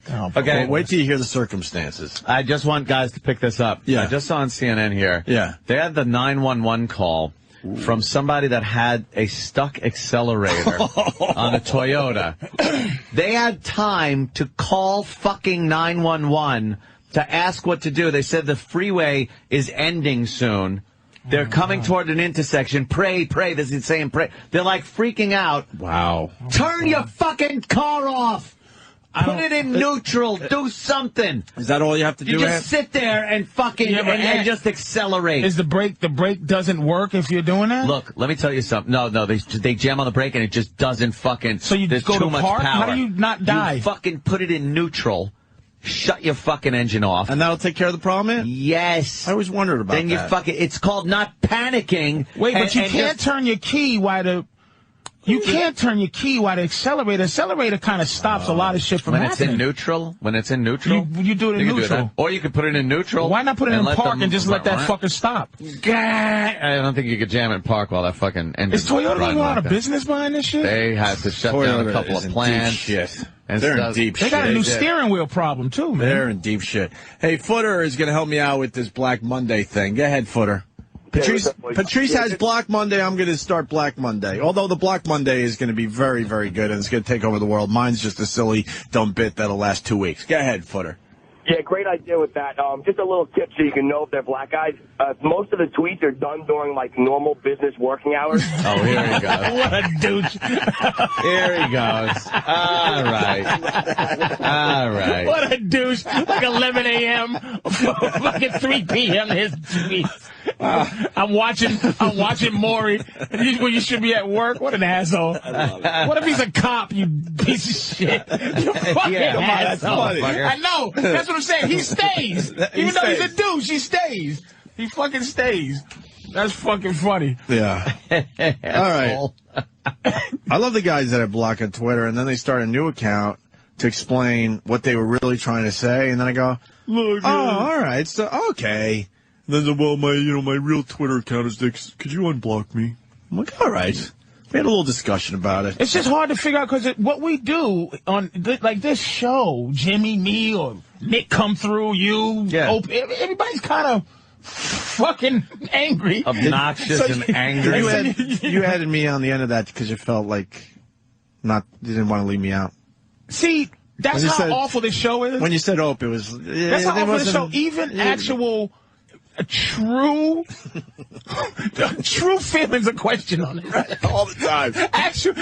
Oh, okay. Well, wait till you hear the circumstances. I just want guys to pick this up. Yeah. I just saw on CNN here. Yeah. They had the 911 call from somebody that had a stuck accelerator on a Toyota. They had time to call fucking 911 to ask what to do. They said the freeway is ending soon. They're coming toward an intersection. Pray. This is saying pray. They're like freaking out. Wow. Turn your fucking car off. Put it in neutral. Do something. Is that all you have to do? You just sit there and fucking and just accelerate. Is the brake doesn't work if you're doing that? Look, let me tell you something. No, they jam on the brake and it just doesn't fucking. So you there's go too to much park? power. How do you not die? You fucking put it in neutral. Shut your fucking engine off. And that'll take care of the problem, man? Yes. I always wondered about that. Then you fucking. It's called not panicking. Wait, but you can't turn your key while the. You can't turn your key while the accelerator kind of stops a lot of shit from happening. When it's in neutral? You do it in neutral. Or you could put it in neutral. Why not put it in park and just let that fucker stop? I don't think you could jam it in park while that fucking engine. Is Toyota going out of business behind this shit? They had to shut down a couple of plants. Shit. And they're in deep shit. They got a new steering wheel problem, too, man. They're in deep shit. Hey, Footer is going to help me out with this Black Monday thing. Go ahead, Footer. Patrice has Black Monday. I'm going to start Black Monday. Although the Black Monday is going to be very, very good, and it's going to take over the world. Mine's just a silly, dumb bit that'll last 2 weeks. Go ahead, Footer. Yeah, great idea with that. Just a little tip so you can know if they're black guys. Most of the tweets are done during, like, normal business working hours. Oh, here he goes. What a douche. Here he goes. All right. What a douche. Like 11 a.m. fucking 3 p.m. his tweets. I'm watching Maury when you should be at work. What an asshole. What if he's a cop, you piece of shit? You fucking asshole. I know. That's what I'm saying. He stays. Even though he's a douche, he stays. He fucking stays. That's fucking funny. Yeah. All right. I love the guys that I block on Twitter, and then they start a new account to explain what they were really trying to say, and then I go, look, all right, so, okay. And then, well, my real Twitter account is this. Could you unblock me? I'm like, all right. We had a little discussion about it. It's just hard to figure out because what we do on like this show, Jimmy, me, or Nick come through, you, Opie, everybody's kind of fucking angry. Obnoxious and angry. You added me on the end of that because you felt like you didn't want to leave me out. See, that's how awful this show is. When you said Opie, it was... That's how awful this show, even actual... true feelings of question on it. Right, all the time. An actual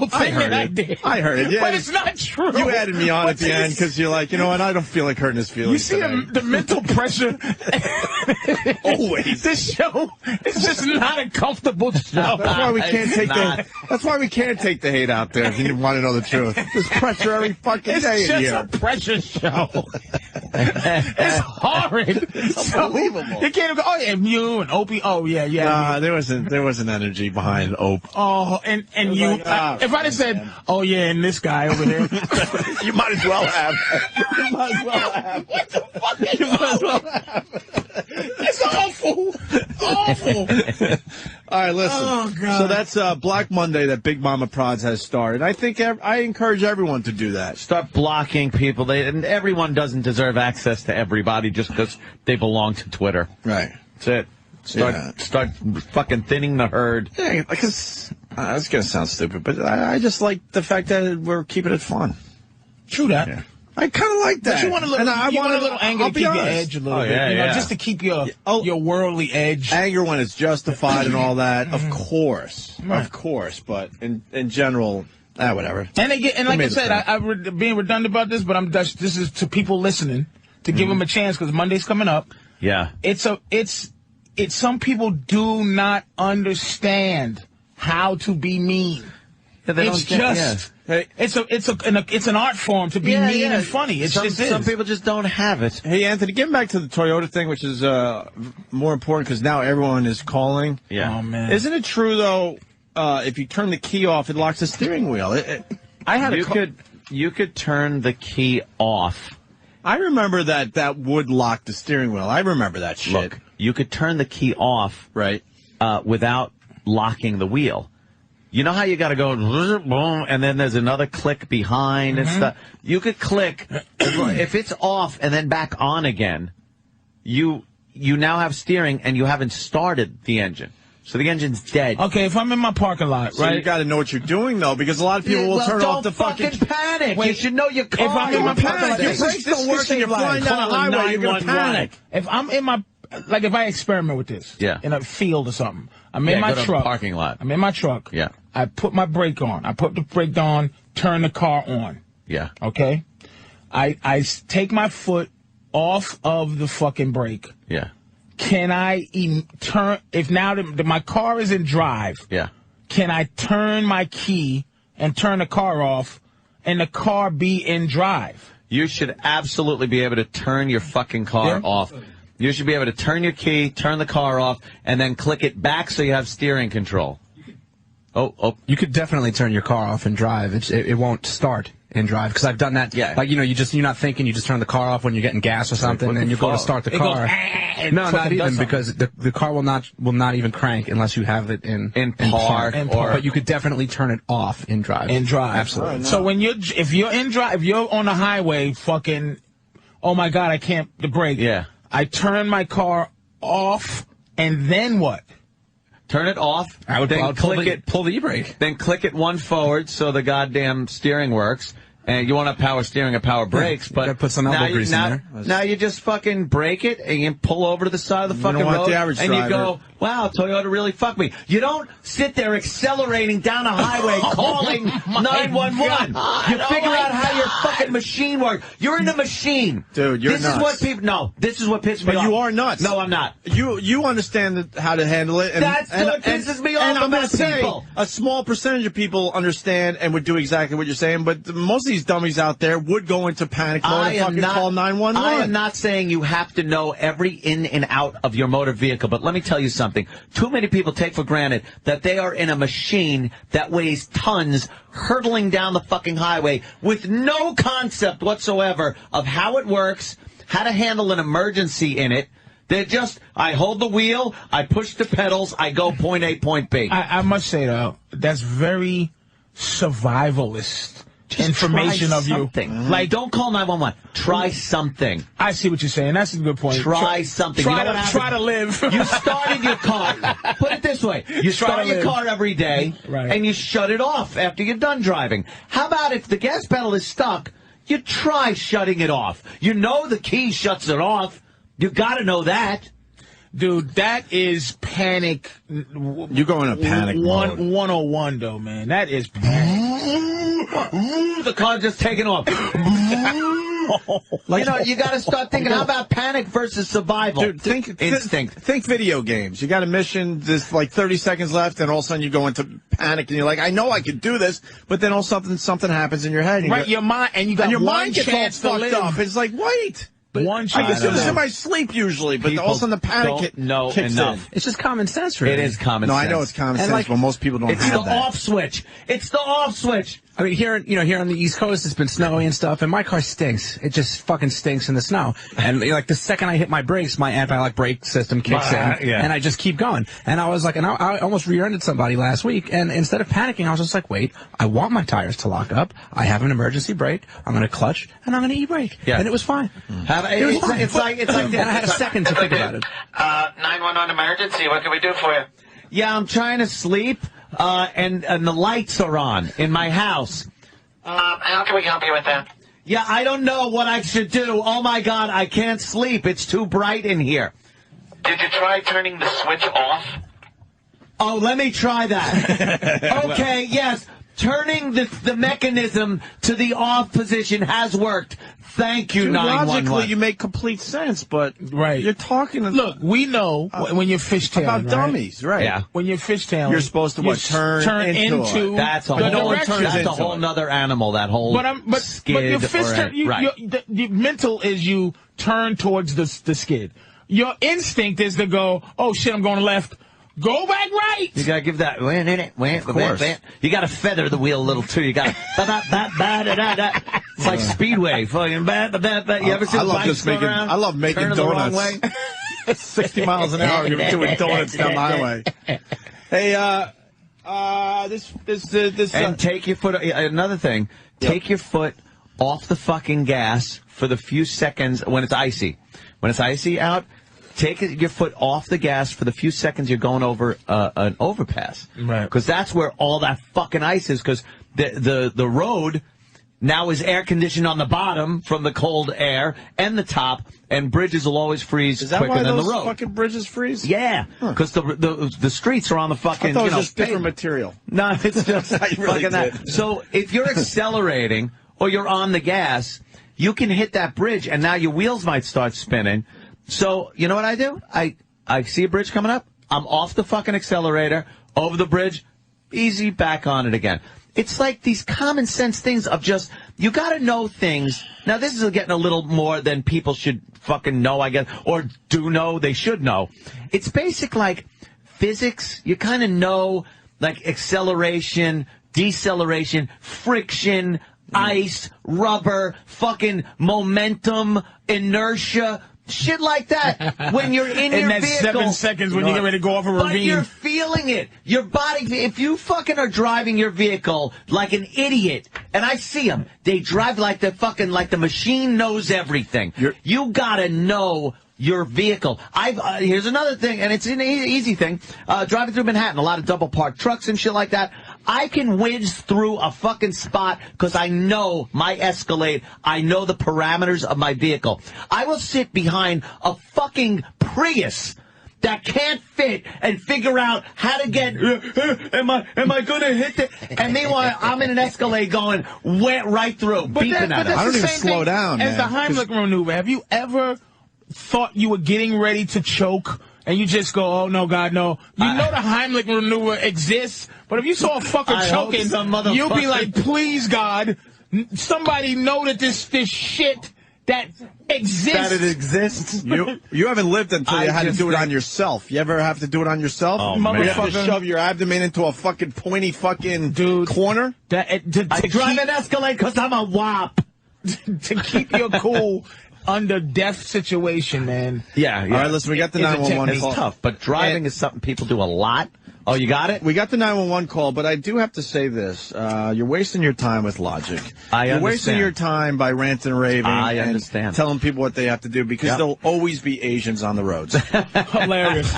thing that I did. I heard it, yeah. But it's not true. You added me on at the end because you're like, you know what, I don't feel like hurting his feelings. You see the mental pressure? Always. This show is just not a comfortable show. That's why we can't take the hate out there if you want to know the truth. There's pressure every fucking day in here. It's just a pressure show. It's horrid. It's unbelievable. You can't go, oh yeah, you and Opie, oh yeah. Nah, there wasn't energy behind Ope. Oh, and you, if I'd have said, oh yeah, and this guy over there. You might as well have. You might as well have. What the fuck is You might as well have. It's awful. All right, listen. Oh, God. So that's Black Monday that Big Mama Prods has started. I think I encourage everyone to do that. Start blocking people. And everyone doesn't deserve access to everybody just because they belong to Twitter. Right. That's it. Start fucking thinning the herd. Yeah, because it's going to sound stupid, but I just like the fact that we're keeping it fun. True that. Yeah. I kind of like that. But you want a little, anger to keep your edge a little bit. Yeah. Just to keep your worldly edge. Anger when it's justified and all that, of course. Right. Of course. But in general, whatever. And like I said, I'm being redundant about this, but this is to people listening to give them a chance because Monday's coming up. Yeah. It's some people do not understand how to be mean. It's an art form to be mean and funny. Some people just don't have it. Hey, Anthony, getting back to the Toyota thing, which is more important because now everyone is calling. Yeah. Oh, man. Isn't it true, though, if you turn the key off, it locks the steering wheel? You could turn the key off. I remember that would lock the steering wheel. I remember that shit. Look, you could turn the key off right, without locking the wheel. You know how you got to go, boom, and then there's another click behind and stuff? You could click, if it's off and then back on again, you now have steering and you haven't started the engine. So the engine's dead. Okay, if I'm in my parking lot, So you got to know what you're doing, though, because a lot of people will turn off the fucking panic. You should know your car. If I'm in my parking lot, your brakes don't work and you're flying down the highway, you're going to panic. If I'm in my, like if I experiment with this in a field or something, I'm in my truck. Parking lot. I'm in my truck. Yeah. I put my brake on. I put the brake on, turn the car on. Yeah. Okay? I take my foot off of the fucking brake. Yeah. Can I turn, if now my car is in drive, can I turn my key and turn the car off and the car be in drive? You should absolutely be able to turn your fucking car off. You should be able to turn your key, turn the car off, and then click it back so you have steering control. You could definitely turn your car off and drive. It won't start in drive, because I've done that. Yeah. Like, you're not thinking, you just turn the car off when you're getting gas or something, and you go to start the car. No, not even, because the car will not even crank unless you have it in park. But you could definitely turn it off in drive. In drive. Absolutely. So if you're in drive, if you're on the highway, fucking, oh my God, I can't, the brake. Yeah. I turn my car off, and then what? Turn it off. I would pull the e-brake. Then click it one forward so the goddamn steering works. And you want to power steering or power brakes, but you gotta put some elbow grease in there. Now you just fucking brake it and you pull over to the side of the fucking road, and you go, wow, Toyota really fucked me. You don't sit there accelerating down a highway calling 911. You figure out how your fucking machine works. You're in a machine. Dude, you're nuts. This is what pisses me off. But you are nuts. No, I'm not. You understand how to handle it. And, That's what pisses me off. And I'm going to say, people. a small percentage of people understand and would do exactly what you're saying, but most of these dummies out there would go into panic mode and fucking call 911. I am not saying you have to know every in and out of your motor vehicle, but let me tell you something. Too many people take for granted that they are in a machine that weighs tons hurtling down the fucking highway with no concept whatsoever of how it works, how to handle an emergency in it. They're just, I hold the wheel, I push the pedals, I go point A, point B. I must say, though, that's very survivalist. Just information try of you. Something. Like, don't call 911. Try something. I see what you're saying. That's a good point. Try something. Try to live. You started your car. Put it this way. You start your car every day, and you shut it off after you're done driving. How about if the gas pedal is stuck, you try shutting it off. You know the key shuts it off. You got to know that. Dude, that is panic. You go in a panic mode. 101, though, man. That is panic. The car's just taking off. You got to start thinking, how about panic versus survival? Dude, think instinct. Think video games. You got a mission, there's like 30 seconds left, and all of a sudden you go into panic, and you're like, I know I could do this, but then all of a sudden something happens in your head. And your mind, and you got your one mind gets chance all to fucked live. up. It's like, wait. One I can do this in my sleep usually, but all of a sudden the panic kicks in. It's just common sense, really. It is common sense. No, I know it's common sense, but most people don't have that. It's the off switch. It's the off switch. I mean, here on the East Coast, it's been snowy and stuff, and my car stinks. It just fucking stinks in the snow. And like the second I hit my brakes, my anti-lock brake system kicks in, and I just keep going. And I was like, and I almost rear-ended somebody last week, and instead of panicking, I was just like, wait, I want my tires to lock up. I have an emergency brake. I'm going to clutch, and I'm going to e-brake. Yeah. And it was fine. It's like and I had a second to think about it. 911 emergency. What can we do for you? Yeah, I'm trying to sleep. And the lights are on in my house. How can we help you with that? Yeah, I don't know what I should do. Oh, my God, I can't sleep. It's too bright in here. Did you try turning the switch off? Oh, let me try that. Okay, yes. Turning the mechanism to the off position has worked. Thank you, 911. Logically, you make complete sense, but you're talking. Look, we know when you're fishtailing about dummies, right? Yeah. When you're fishtailing, you're supped to turn into it. That's a whole nother animal. That whole skid. But your fist, the mental is you turn towards the skid. Your instinct is to go, oh shit, I'm going left. Go back right. You gotta give that. Of course. You gotta feather the wheel a little too. You gotta. It's like Speedway. Fucking. You ever see the bikes going around? I love making donuts. 60 miles an hour. You're doing donuts down the highway. Hey, And take your foot. Another thing, take your foot off the fucking gas for the few seconds when it's icy. When it's icy out, take your foot off the gas for the few seconds you're going over an overpass. Right. Because that's where all that fucking ice is. Because the road now is air conditioned on the bottom from the cold air and the top, and bridges will always freeze quicker than the road. Is that why those fucking bridges freeze? Yeah, because the streets are on the fucking. I thought it was just different material. No, it's just really fucking that. So if you're accelerating or you're on the gas, you can hit that bridge, and now your wheels might start spinning. So you know what I do? I see a bridge coming up. I'm off the fucking accelerator, over the bridge, easy, back on it again. It's like these common sense things of just, you got to know things. Now, this is getting a little more than people should fucking know, I guess, or do know, they should know. It's basic, like, physics. You kind of know, like, acceleration, deceleration, friction, ice, rubber, fucking momentum, inertia. Shit like that when you're in your that vehicle. 7 seconds when you get ready to go off a ravine. But you're feeling it. Your body, if you fucking are driving your vehicle like an idiot, and I see them, they drive like the fucking, like the machine knows everything. You gotta know your vehicle. Here's another thing, and it's an easy thing. Driving through Manhattan, a lot of double parked trucks and shit like that. I can whiz through a fucking spot because I know my Escalade. I know the parameters of my vehicle. I will sit behind a fucking Prius that can't fit and figure out how to get, am I going to hit it? And meanwhile, I'm in an Escalade going right through, beeping at that's it. I don't the even same slow thing down, as man. the Heimlich maneuver. Have you ever thought you were getting ready to choke? And you just go, oh, no, God, no. You know the Heimlich maneuver exists, but if you saw a fucker choking, you'll be like, please, God, somebody know that this shit that exists. That it exists? You haven't lived until you had to do it on yourself. You ever have to do it on yourself? Oh, man. You have to shove your abdomen into a fucking pointy fucking corner? I drive an Escalade because I'm a wop. To keep your cool under death situation, man. Yeah. All right, listen, we got the 911 call. It's tough, but driving is something people do a lot. Oh, you got it? We got the 911 call, but I do have to say this. You're wasting your time with logic. You're wasting your time by ranting and raving. I understand. And telling people what they have to do because there'll always be Asians on the roads. Hilarious.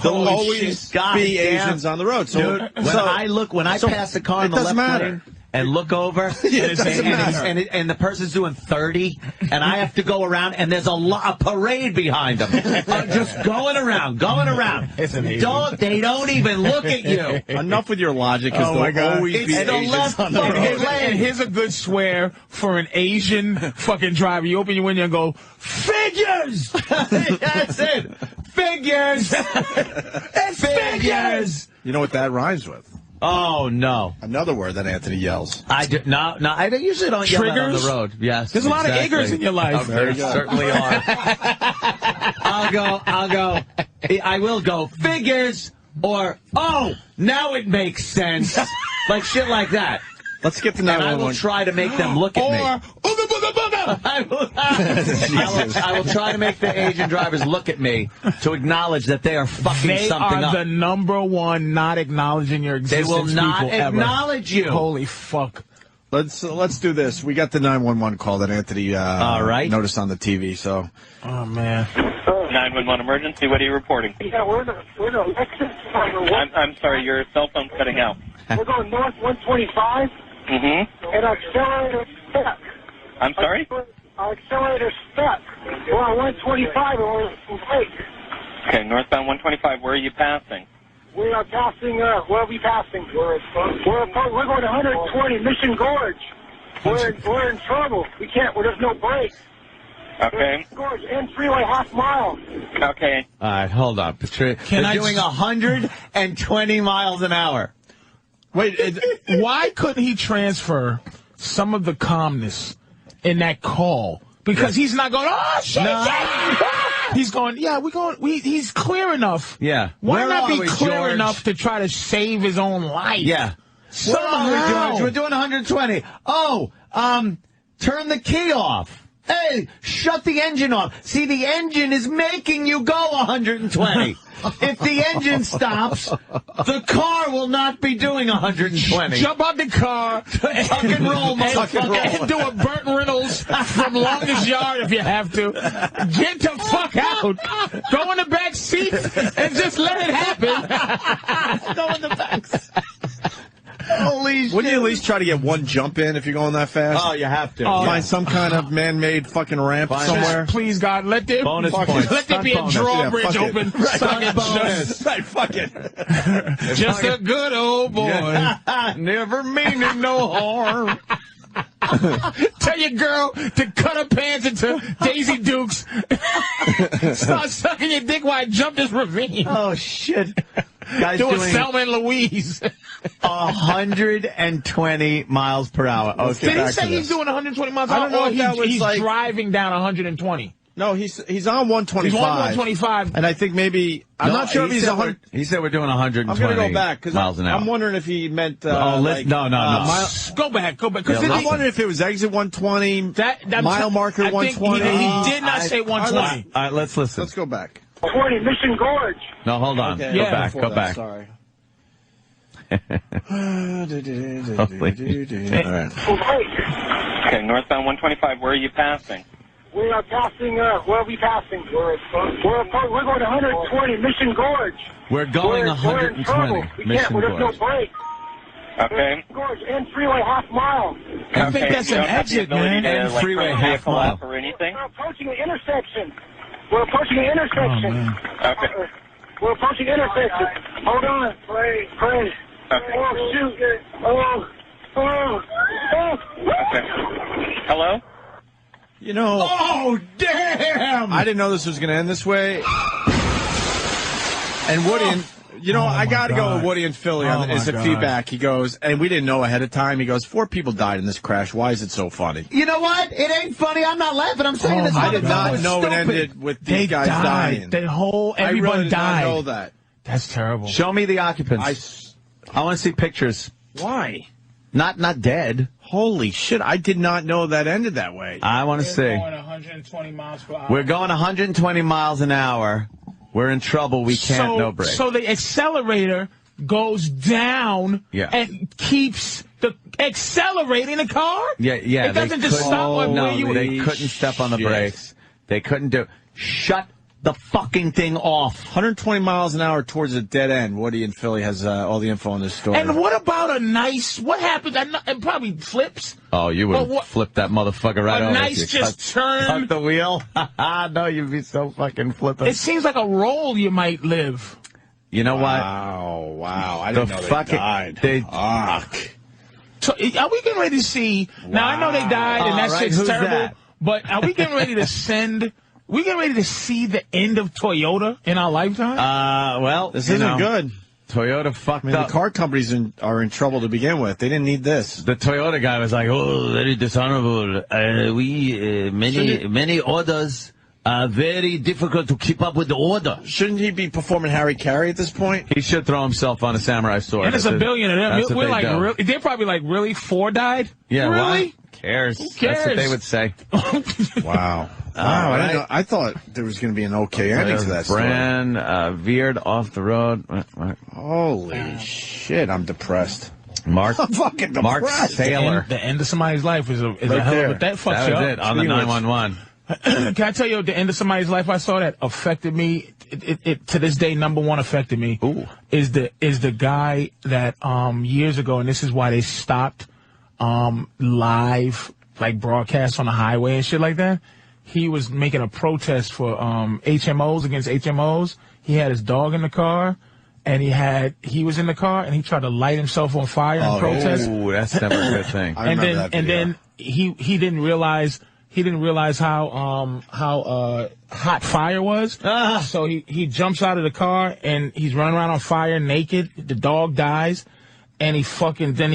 There'll always be Asians on the road. So, dude, when I pass the car on the left lane and look over, and the person's doing 30, and I have to go around, and there's a parade behind them, just going around. They don't even look at you. Enough with your logic, because there'll always be Asians on the road. And here's a good swear for an Asian fucking driver. You open your window and go, figures! That's it. Figures. It's figures. You know what that rhymes with? Oh, no. Another word that Anthony yells. I usually don't yell that on the road. Yes. There's a lot of Iggers in your life. There certainly are. I will go, figures, or, oh, now it makes sense. Like shit like that. Let's get to 911. And I will try to make them look at me. Or, ooga booga booga. I will try to make the Asian drivers look at me to acknowledge that they are fucking something up. They are the number one not acknowledging your existence. They will not acknowledge you. Holy fuck. Let's do this. We got the 911 call that Anthony noticed on the TV. So, oh man. 911 emergency. What are you reporting? Yeah, we're in a Lexus. I'm sorry, your cell phone's cutting out. We're going north 125. And our accelerator stuck. I'm sorry? Our accelerator stuck. We're on 125 and we're late. Okay, northbound 125. Where are you passing? We are passing. Where are we passing? We're going 120 Mission Gorge. We're in trouble. We can't. There's no brakes. Okay. Gorge and freeway half mile. Okay. All right, hold on, Patrice. They're doing 120 miles an hour. Wait, why couldn't he transfer some of the calmness in that call? Because he's not going, oh, shit, He's going, yeah, he's clear enough. Yeah. Why not be clear enough to try to save his own life? Yeah. Somehow. We're doing 120. Oh, turn the key off. Hey, shut the engine off. See, the engine is making you go 120. if the engine stops, the car will not be doing 120. Jump out the car, Tuck and roll, motherfucker. and do a Burt Reynolds from Longest Yard if you have to. Get the fuck out. Go in the back seat and just let it happen. Go in the back. Holy shit. Wouldn't you at least try to get one jump in if you're going that fast? Oh, you have to. Find some kind of man-made fucking ramp somewhere. Please, God, let there, Bonus points. let there be a Bonus. drawbridge Yeah, open. Right, So I can bonus. Right, fuck it. just a good old boy. Never meaning no harm. Tell your girl to cut her pants into Daisy Dukes. Start sucking your dick while I jump this ravine. Oh, shit. Guys Doing doing Selma and Louise. 120 miles per hour. Okay, Did he say he's doing 120 miles? I don't know or if that was he's like- driving down 120. No, he's on 125. He's on 125. And I think maybe I'm not sure if he's 100. He said we're doing 120 I'm going to go back because miles an hour. I'm wondering if he meant. No. Go back. Because I'm wondering if it was exit 120, mile marker I think 120. He did not say 120. All right, let's listen. Let's go back. 20, Mission Gorge. No, hold on. Okay, Go yeah. back. Go back. Sorry. Holy All right. Okay, northbound 125, where are you passing? We are passing, where are we passing? We're going 120, Mission Gorge. We're going We're in trouble. 120. We can't, Mission there's no Gorge. brakes. Okay. Gorge, and freeway half mile. I think that's you an don't have the exit, ability man. to, And like, freeway bring a half vehicle mile. up or anything? We're approaching the intersection. We're approaching the intersection. Oh, man. Okay. We're approaching the intersection. Hold on. Pray. Okay. Oh, shoot. Oh. Okay. Hello? You know, Oh, damn! I didn't know this was going to end this way. And Woody, I got to go with Woody and Philly on Oh, is the my God. feedback. He goes, and we didn't know ahead of time. He goes, 4 people died in this crash. Why is it so funny? You know what? It ain't funny. I'm not laughing. I'm saying this. I did motherfucker not was know it stupid. ended with They these guys dying. Everyone I really did died. not know that. That's terrible. Show me the occupants. I want to see pictures. Why? Not dead. Holy shit, I did not know that ended that way. I want to see. Going 120 miles per hour. We're going 120 miles an hour. We're in trouble. We can't, no break. So the accelerator goes down Yeah. and keeps the accelerating the car? Yeah. It doesn't just stop like No, where you they couldn't step on the shit. brakes. They couldn't do. Shut the fucking thing off. 120 miles an hour towards a dead end. Woody and Philly has all the info on this story. And what about what happens? It probably flips. Oh, you would Well, what- flip that motherfucker right A over. nice if you just cut turn. the wheel. No, you'd be so fucking flipping. It seems like a roll you might live. You know what? Wow. I The didn't know fucking- they died. they- Fuck. So, are we getting ready to see? Now, I know they died and All that right, shit's who's terrible, that? but are we getting ready to we getting ready to see the end of Toyota in our lifetime? Well, This you isn't know, good. Toyota fucked I mean, up. the car companies are in trouble to begin with. They didn't need this. The Toyota guy was like, "Oh, very dishonorable. Many orders are very difficult to keep up with the order." Shouldn't he be performing Harry Carey at this point? He should throw himself on a samurai sword. and it's a billion of them. That's what We're they like, do. really? They're probably like, really? 4 died? Yeah, really? Who cares? Who That's what cares? they would say. Wow. Wow. I didn't know. I thought there was going to be an okay ending to that story. Brand veered off the road. Holy shit, I'm depressed. Mark, I'm fucking depressed. Mark Saylor. The end of somebody's life is a Right hell of there. a... That fucks That you was up. it on the Speaking of which- 911. Can I tell you, the end of somebody's life I saw that affected me, it to this day, number one affected me, Ooh. is the guy that years ago, and this is why they stopped live, like, broadcasts on the highway and shit like that. He was making a protest for HMOs, against HMOs. He had his dog in the car, and he was in the car, and he tried to light himself on fire in protest. Oh, that's never a good thing. I remember that video. then he didn't realize how hot fire was. So he jumps out of the car and he's running around on fire naked. The dog dies, and he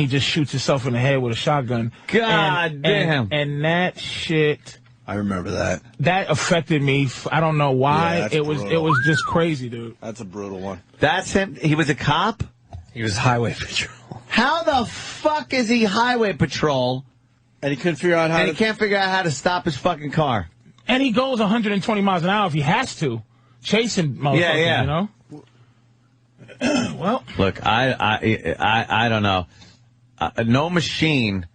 just shoots himself in the head with a shotgun. God damn. And that shit, I remember that. that affected me. I don't know why. Yeah, that's it brutal. was just crazy, dude. That's a brutal one. That's him. He was a cop? He was highway patrol. How the fuck is he highway patrol And he couldn't figure out how and to... he can't figure out how to stop his fucking car? And he goes 120 miles an hour if he has to, chasing motherfuckers, Yeah. you know? Well, look, I don't know. No machine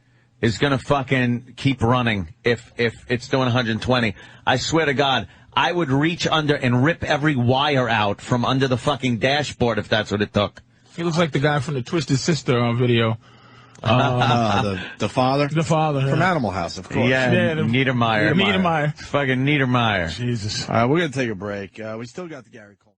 is going to fucking keep running if it's doing 120. I swear to God, I would reach under and rip every wire out from under the fucking dashboard if that's what it took. he looks like the guy from the Twisted Sister on video. The father? The father. From Animal House, of course. Yeah, Niedermeyer. Niedermeyer. Fucking Niedermeyer. Jesus. All right, we're going to take a break. We still got the Gary Cole.